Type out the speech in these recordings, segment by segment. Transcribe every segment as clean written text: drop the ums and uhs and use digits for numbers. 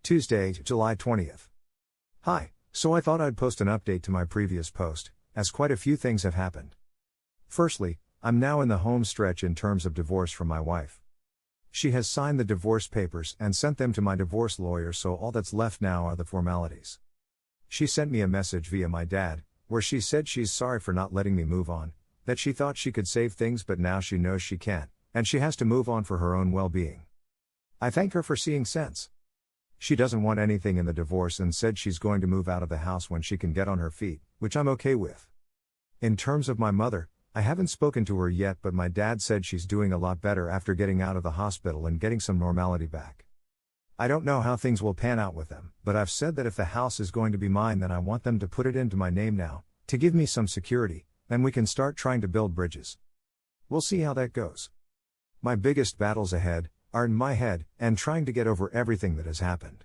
Tuesday, July 20th. Hi, so I thought I'd post an update to my previous post, as quite a few things have happened. Firstly, I'm now in the home stretch in terms of divorce from my wife. She has signed the divorce papers and sent them to my divorce lawyer, so all that's left now are the formalities. She sent me a message via my dad, where she said she's sorry for not letting me move on, that she thought she could save things but now she knows she can't, and she has to move on for her own well-being. I thank her for seeing sense. She doesn't want anything in the divorce and said she's going to move out of the house when she can get on her feet, which I'm okay with. In terms of my mother, I haven't spoken to her yet, but my dad said she's doing a lot better after getting out of the hospital and getting some normality back. I don't know how things will pan out with them, but I've said that if the house is going to be mine, then I want them to put it into my name now, to give me some security, then we can start trying to build bridges. We'll see how that goes. My biggest battles ahead are in my head, and trying to get over everything that has happened.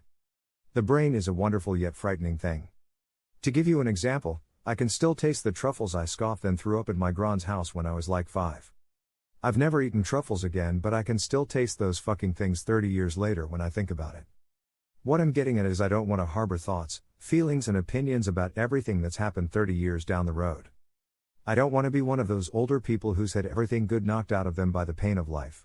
The brain is a wonderful yet frightening thing. To give you an example, I can still taste the truffles I scoffed and threw up at my grand's house when I was like 5. I've never eaten truffles again, but I can still taste those fucking things 30 years later when I think about it. What I'm getting at is I don't want to harbor thoughts, feelings and opinions about everything that's happened 30 years down the road. I don't want to be one of those older people who's had everything good knocked out of them by the pain of life.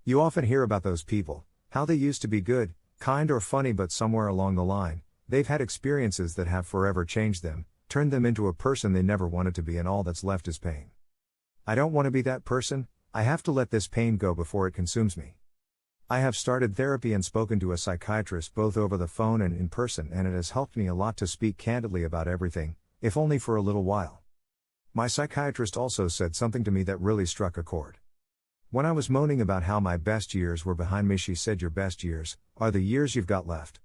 You often hear about those people, how they used to be good, kind or funny, but somewhere along the line, they've had experiences that have forever changed them, turned them into a person they never wanted to be, and all that's left is pain. I don't want to be that person. I have to let this pain go before it consumes me. I have started therapy and spoken to a psychiatrist both over the phone and in person, and it has helped me a lot to speak candidly about everything, if only for a little while. My psychiatrist also said something to me that really struck a chord. When I was moaning about how my best years were behind me, she said, "Your best years are the years you've got left."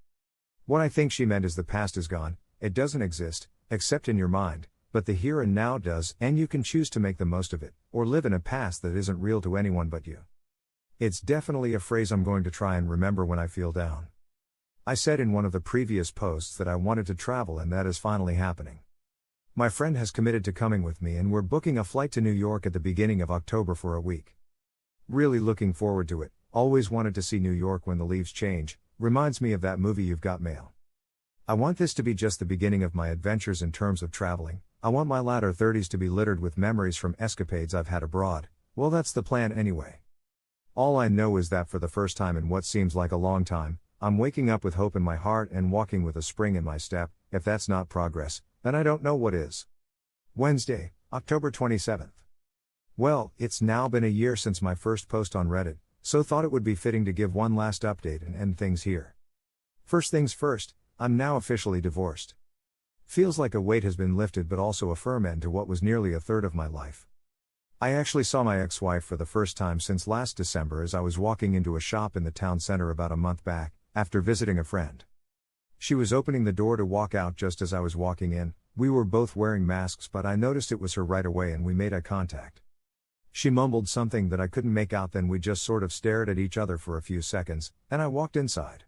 What I think she meant is the past is gone, it doesn't exist, except in your mind, but the here and now does, and you can choose to make the most of it, or live in a past that isn't real to anyone but you. It's definitely a phrase I'm going to try and remember when I feel down. I said in one of the previous posts that I wanted to travel, and that is finally happening. My friend has committed to coming with me, and we're booking a flight to New York at the beginning of October for a week. Really looking forward to it. Always wanted to see New York when the leaves change. Reminds me of that movie You've Got Mail. I want this to be just the beginning of my adventures in terms of traveling. I want my latter 30s to be littered with memories from escapades I've had abroad. Well, that's the plan anyway. All I know is that for the first time in what seems like a long time, I'm waking up with hope in my heart and walking with a spring in my step. If that's not progress, then I don't know what is. Wednesday, October 27th. Well, it's now been a year since my first post on Reddit, so thought it would be fitting to give one last update and end things here. First things first, I'm now officially divorced. Feels like a weight has been lifted, but also a firm end to what was nearly a third of my life. I actually saw my ex-wife for the first time since last December as I was walking into a shop in the town center about a month back, after visiting a friend. She was opening the door to walk out just as I was walking in. We were both wearing masks, but I noticed it was her right away and we made eye contact. She mumbled something that I couldn't make out, then we just sort of stared at each other for a few seconds, and I walked inside.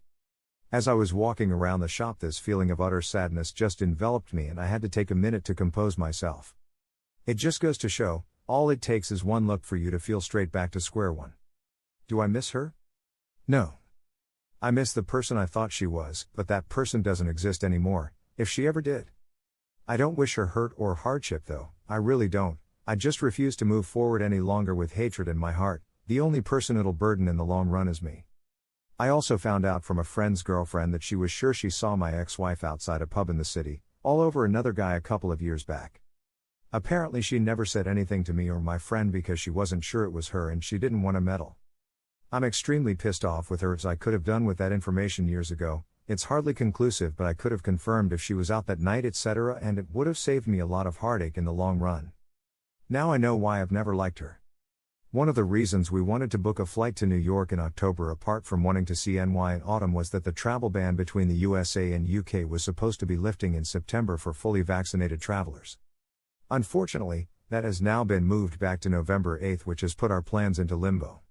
As I was walking around the shop, this feeling of utter sadness just enveloped me and I had to take a minute to compose myself. It just goes to show, all it takes is one look for you to feel straight back to square one. Do I miss her? No. I miss the person I thought she was, but that person doesn't exist anymore, if she ever did. I don't wish her hurt or hardship though, I really don't. I just refuse to move forward any longer with hatred in my heart. The only person it'll burden in the long run is me. I also found out from a friend's girlfriend that she was sure she saw my ex-wife outside a pub in the city, all over another guy a couple of years back. Apparently she never said anything to me or my friend because she wasn't sure it was her and she didn't want to meddle. I'm extremely pissed off with her, as I could have done with that information years ago. It's hardly conclusive, but I could have confirmed if she was out that night, etc., and it would have saved me a lot of heartache in the long run. Now I know why I've never liked her. One of the reasons we wanted to book a flight to New York in October, apart from wanting to see NY in autumn, was that the travel ban between the USA and UK was supposed to be lifting in September for fully vaccinated travelers. Unfortunately, that has now been moved back to November 8th, which has put our plans into limbo.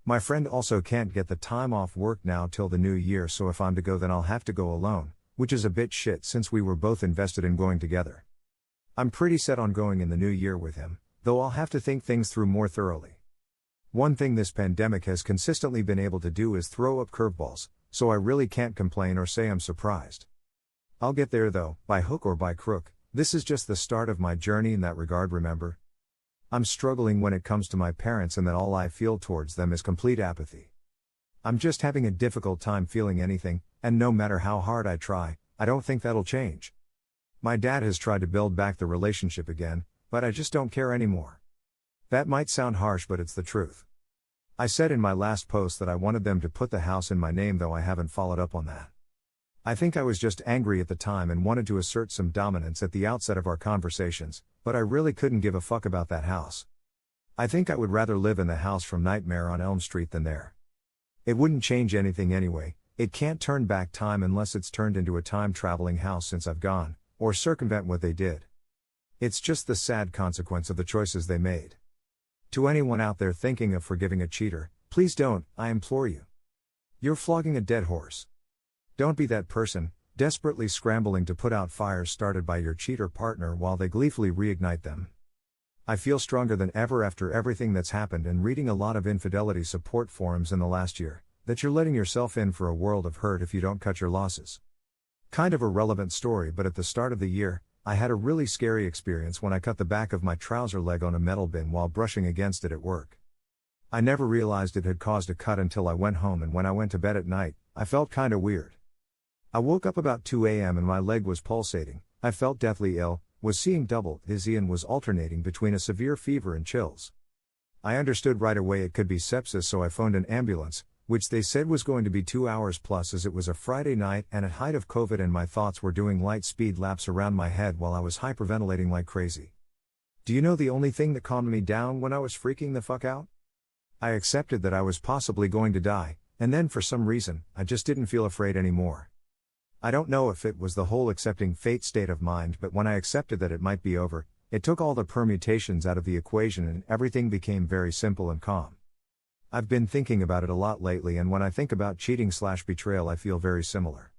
My friend also can't get the time off work now till the new year, so if I'm to go then I'll have to go alone, which is a bit shit since we were both invested in going together. I'm pretty set on going in the new year with him, though I'll have to think things through more thoroughly. One thing this pandemic has consistently been able to do is throw up curveballs, so I really can't complain or say I'm surprised. I'll get there though, by hook or by crook. This is just the start of my journey in that regard, remember? I'm struggling when it comes to my parents and that all I feel towards them is complete apathy. I'm just having a difficult time feeling anything, and no matter how hard I try, I don't think that'll change. My dad has tried to build back the relationship again, but I just don't care anymore. That might sound harsh, but it's the truth. I said in my last post that I wanted them to put the house in my name, though I haven't followed up on that. I think I was just angry at the time and wanted to assert some dominance at the outset of our conversations, but I really couldn't give a fuck about that house. I think I would rather live in the house from Nightmare on Elm Street than there. It wouldn't change anything anyway. It can't turn back time unless it's turned into a time-traveling house since I've gone, or circumvent what they did. It's just the sad consequence of the choices they made. To anyone out there thinking of forgiving a cheater, please don't, I implore you. You're flogging a dead horse. Don't be that person, desperately scrambling to put out fires started by your cheater partner while they gleefully reignite them. I feel stronger than ever after everything that's happened and reading a lot of infidelity support forums in the last year, that you're letting yourself in for a world of hurt if you don't cut your losses. Kind of a relevant story, but at the start of the year, I had a really scary experience when I cut the back of my trouser leg on a metal bin while brushing against it at work. I never realized it had caused a cut until I went home, and when I went to bed at night, I felt kinda weird. I woke up about 2 a.m. and my leg was pulsating. I felt deathly ill, was seeing double, dizzy, and was alternating between a severe fever and chills. I understood right away it could be sepsis, so I phoned an ambulance, which they said was going to be 2 hours plus, as it was a Friday night and at height of COVID and my thoughts were doing light speed laps around my head while I was hyperventilating like crazy. Do you know the only thing that calmed me down when I was freaking the fuck out? I accepted that I was possibly going to die, and then for some reason, I just didn't feel afraid anymore. I don't know if it was the whole accepting fate state of mind, but when I accepted that it might be over, it took all the permutations out of the equation and everything became very simple and calm. I've been thinking about it a lot lately, and when I think about cheating/betrayal, I feel very similar.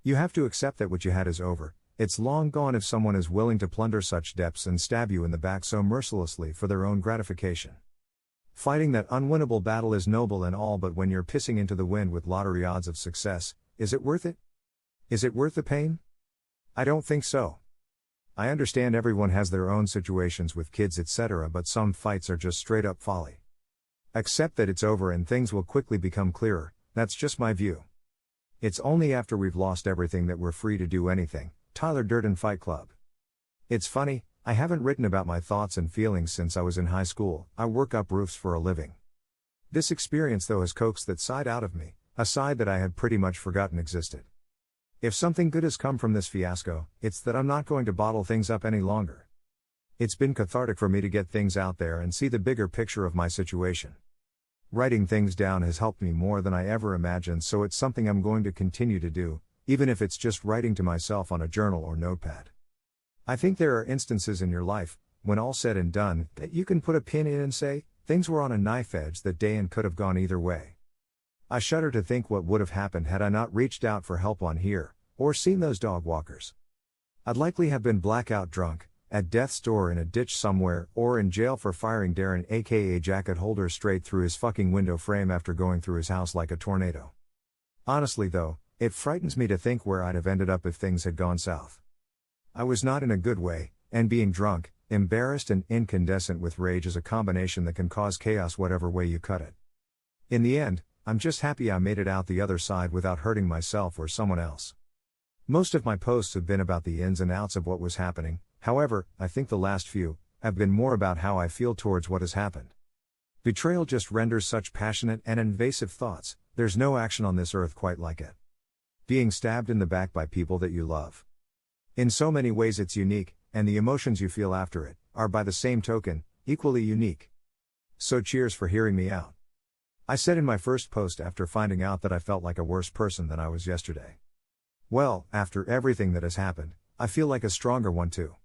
You have to accept that what you had is over. It's long gone if someone is willing to plunder such depths and stab you in the back so mercilessly for their own gratification. Fighting that unwinnable battle is noble and all, but when you're pissing into the wind with lottery odds of success, is it worth it? Is it worth the pain? I don't think so. I understand everyone has their own situations with kids, etc., but some fights are just straight up folly. Accept that it's over and things will quickly become clearer. That's just my view. It's only after we've lost everything that we're free to do anything. Tyler Durden, Fight Club. It's funny, I haven't written about my thoughts and feelings since I was in high school. I work up roofs for a living. This experience though has coaxed that side out of me, a side that I had pretty much forgotten existed. If something good has come from this fiasco, it's that I'm not going to bottle things up any longer. It's been cathartic for me to get things out there and see the bigger picture of my situation. Writing things down has helped me more than I ever imagined, so it's something I'm going to continue to do, even if it's just writing to myself on a journal or notepad. I think there are instances in your life, when all said and done, that you can put a pin in and say, things were on a knife edge that day and could have gone either way. I shudder to think what would have happened had I not reached out for help on here, or seen those dog walkers. I'd likely have been blackout drunk, at death's door in a ditch somewhere, or in jail for firing Darren aka Jacket Holder straight through his fucking window frame after going through his house like a tornado. Honestly though, it frightens me to think where I'd have ended up if things had gone south. I was not in a good way, and being drunk, embarrassed and incandescent with rage is a combination that can cause chaos whatever way you cut it. In the end, I'm just happy I made it out the other side without hurting myself or someone else. Most of my posts have been about the ins and outs of what was happening, however, I think the last few have been more about how I feel towards what has happened. Betrayal just renders such passionate and invasive thoughts. There's no action on this earth quite like it. Being stabbed in the back by people that you love. In so many ways it's unique, and the emotions you feel after it are by the same token, equally unique. So cheers for hearing me out. I said in my first post after finding out that I felt like a worse person than I was yesterday. Well, after everything that has happened, I feel like a stronger one too.